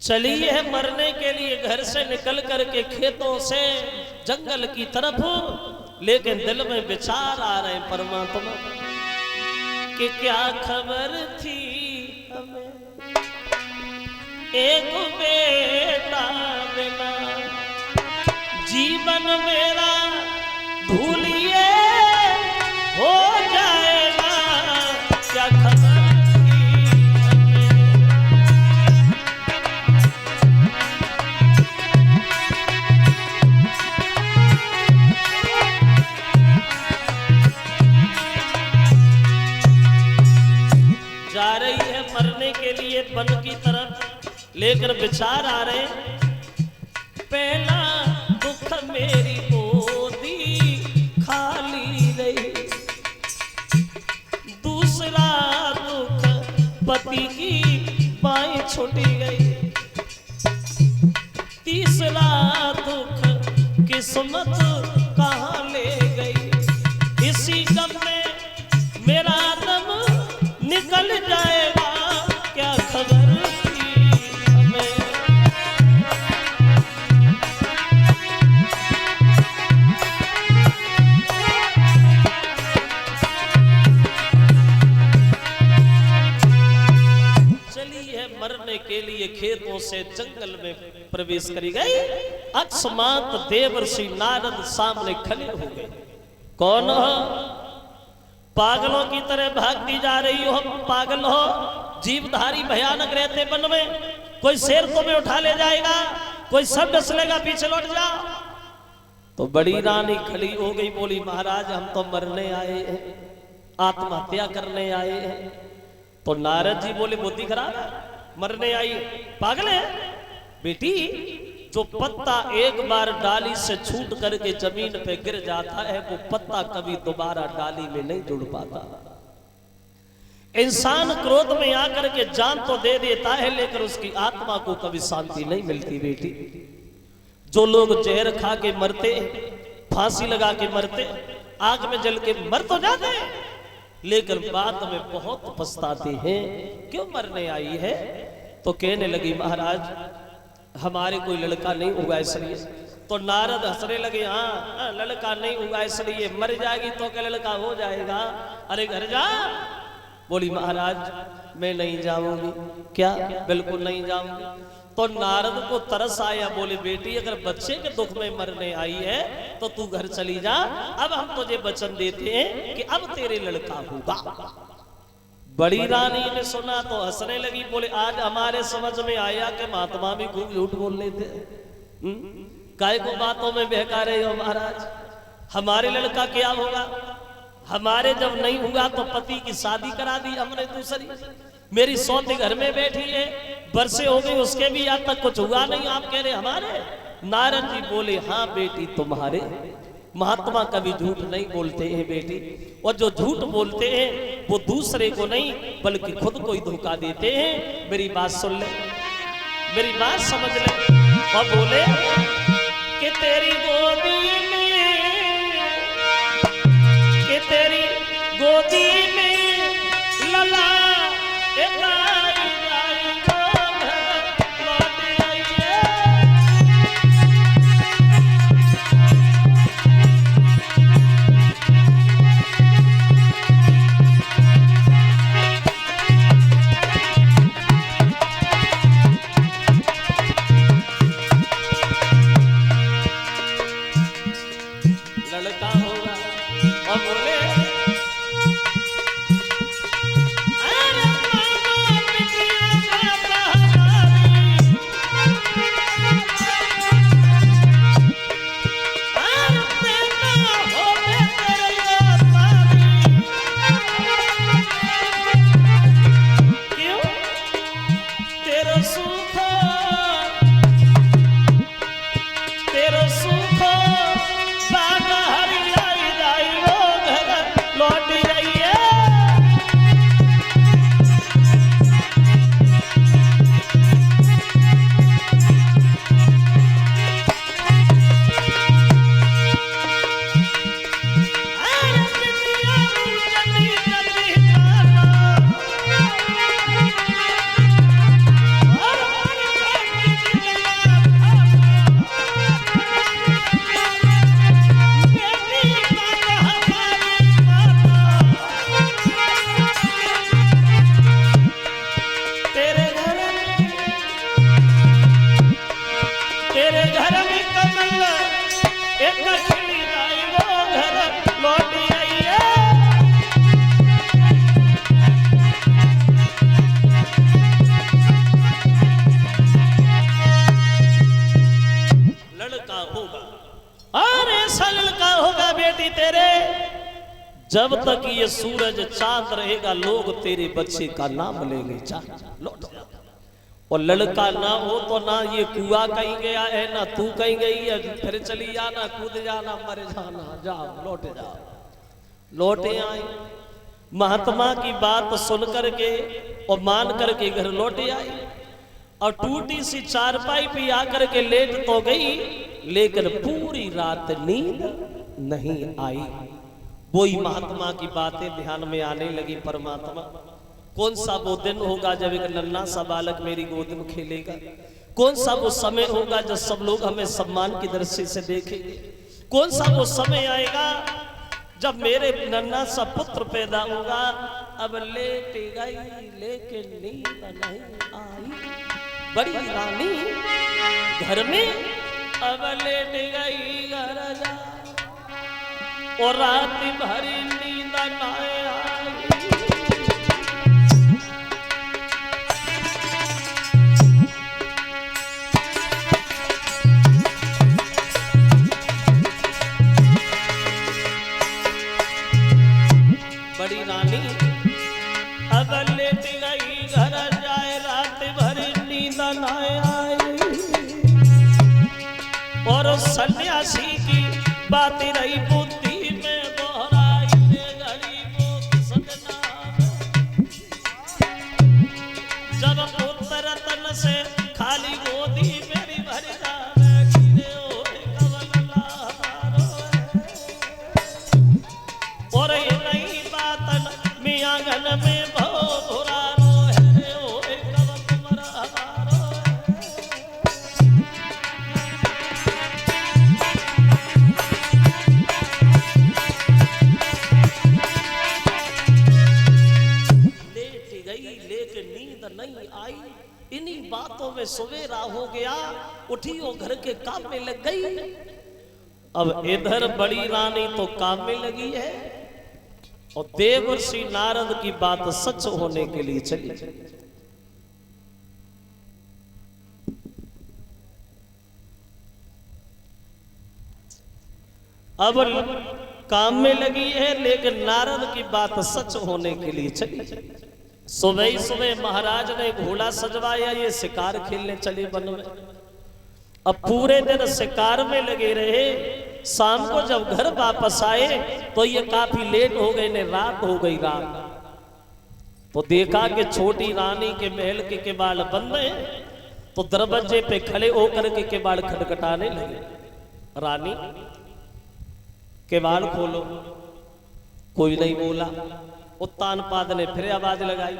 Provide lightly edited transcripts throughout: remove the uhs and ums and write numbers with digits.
चली है मरने के लिए घर से निकल करके खेतों से जंगल की तरफ, लेकिन दिल में विचार आ रहे परमात्मा कि क्या खबर थी हमें एक बेटा बिना, जीवन मेरा भूलिए हो जाएगा, क्या खबर जा रही है मरने के लिए वन की तरफ, लेकर विचार आ रहे, पहला दुख मेरी गोदी खाली रही, दूसरा दुख पति की बाएं छूटी गई, तीसरा दुख किस्मत कहाँ ले गई, इसी गम में मेरा दम निकल जाएगा, क्या खबर थी हमें। चली है मरने के लिए खेतों से जंगल में प्रवेश करी गई, अकस्मात देवर्षि नारद सामने खड़े हो गए। कौन हो? पागलों की तरह भागती जा रही हो, पागल हो, जीवधारी भयानक रहते वन में, कोई शेर तुम्हें उठा ले जाएगा, कोई सब डस लेगा, पीछे लौट जाओ। तो बड़ी रानी खड़ी हो गई, बोली महाराज हम तो मरने आए हैं, आत्महत्या करने आए हैं। तो नारद जी बोले बुद्धि खराब है, मरने आई, पागल है बेटी, जो पत्ता एक बार डाली से छूट करके जमीन पे गिर जाता है वो पत्ता कभी दोबारा डाली में नहीं जुड़ पाता। इंसान क्रोध में आकर के जान तो दे देता है, लेकिन उसकी आत्मा को कभी शांति नहीं मिलती बेटी। जो लोग जहर खा के मरते, फांसी लगा के मरते, आग में जल के मर तो जाते हैं, लेकिन बाद में बहुत पछताते हैं क्यों मरने आई है। तो कहने लगी महाराज हमारे कोई लड़का नहीं होगा इसलिए। तो नारद हंसने लगे, हाँ लड़का नहीं होगा इसलिए, मर जाएगी तो क्या लड़का हो जाएगा, अरे घर जा। बोली महाराज मैं नहीं जाऊंगी। क्या? बिल्कुल नहीं जाऊंगी। तो नारद को तरस आया, बोले बेटी अगर बच्चे के दुख में मरने आई है तो तू घर चली जा, अब हम तुझे वचन देते हैं कि अब तेरे लड़का होगा। बड़ी रानी ने सुना तो हंसने लगी, बोले आज हमारे समझ में आया कि महात्मा भी खूब झूठ बोल रहे थे, काय को बातों में बहका रहे हो महाराज, हमारे लड़का क्या होगा, हमारे जब नहीं हुआ तो पति की शादी करा दी हमने दूसरी, मेरी सौती घर में बैठी है, बरसे हो गई उसके भी आज तक कुछ हुआ नहीं, आप कह रहे हमारे। नारद जी बोले हाँ बेटी तुम्हारे, महात्मा कभी झूठ नहीं बोलते हैं बेटी, और जो झूठ बोलते हैं वो दूसरे को नहीं बल्कि खुद को ही धोखा देते हैं। मेरी बात सुन ले, मेरी बात समझ ले। और बोले कि तेरी गोदी में, कि तेरी गोदी में लला एक आई आई लौट आई है। लड़का होगा। और बोले अरे मामा बिटिया माता हमारी, अरे बेटा हो तेरे पारी, क्यों तेरा सुख, तेरा सुख बाग हरियाई जाई वो घर लौट रही है। अरे बेटी तेरे, जब तक ये सूरज चांद रहेगा लोग तेरे बच्चे का नाम लेंगे। जा लौट जा। और लड़का ना हो तो ना ये कुआ कहीं गया है ना तू कहीं गई है, फिर चली जाना, कूद जाना, मर जाना। जाओ लौट जाओ। लौटे आई, महात्मा की बात सुन करके और मान करके घर लौटे आई और टूटी सी चारपाई पे आकर के लेट तो गई, लेकिन पूरी रात नींद नहीं आई। वही महात्मा की बातें ध्यान में आने लगी। परमात्मा, कौन सा वो दिन होगा जब एक नन्हा सा बालक मेरी गोद में खेलेगा? कौन सा वो समय होगा जब सब लोग हमें सम्मान की दृष्टि से देखेंगे? कौन सा वो समय आएगा जब मेरे नन्हा सा पुत्र पैदा होगा? अब लेट गई लेकिन नींद नहीं आई। बड़ी रानी घर में अब लेट गई घर जा, और रात भरी नींद न आई। बड़ी रानी अब लेट गई घर जाए, रात भरी नींद न आई। और सन्यासी की बात रही बुद्धि में दोहराई, गरीबों की सजना जब पुत्र रतन से खाली गोदी मेरी भरी जावे, कवल लारो। और ये नई बात मियाँ गन में भोरा रो है, ओए कवल तुम्हारा हमारो। नहीं आई। इन्हीं बातों में सवेरा हो गया, उठी वो घर के काम में लग गई। अब इधर बड़ी रानी तो काम में लगी है और देवर्षि नारद की बात सच होने के लिए चली। अब काम में लगी है लेकिन नारद की बात सच होने के लिए चली। सुबह ही सुबह महाराज ने घोड़ा सजवाया, ये शिकार खेलने चले वन में। अब पूरे दिन शिकार में लगे रहे। शाम को जब घर वापस आए तो ये काफी लेट हो गए ने, रात हो गई। रात तो देखा कि छोटी रानी के महल के किवाड़ बंद है, तो दरवाजे पे खड़े होकर के किवाड़ खटखटाने लगे। रानी किवाड़ खोलो, कोई नहीं बोला। उत्तानपाद ने फिर आवाज लगाई,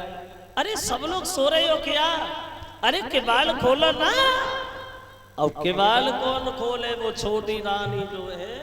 अरे सब लोग सो रहे हो क्या? अरे किवाड़ खोलो ना। अब किवाड़ कौन खोले? वो छोटी रानी जो है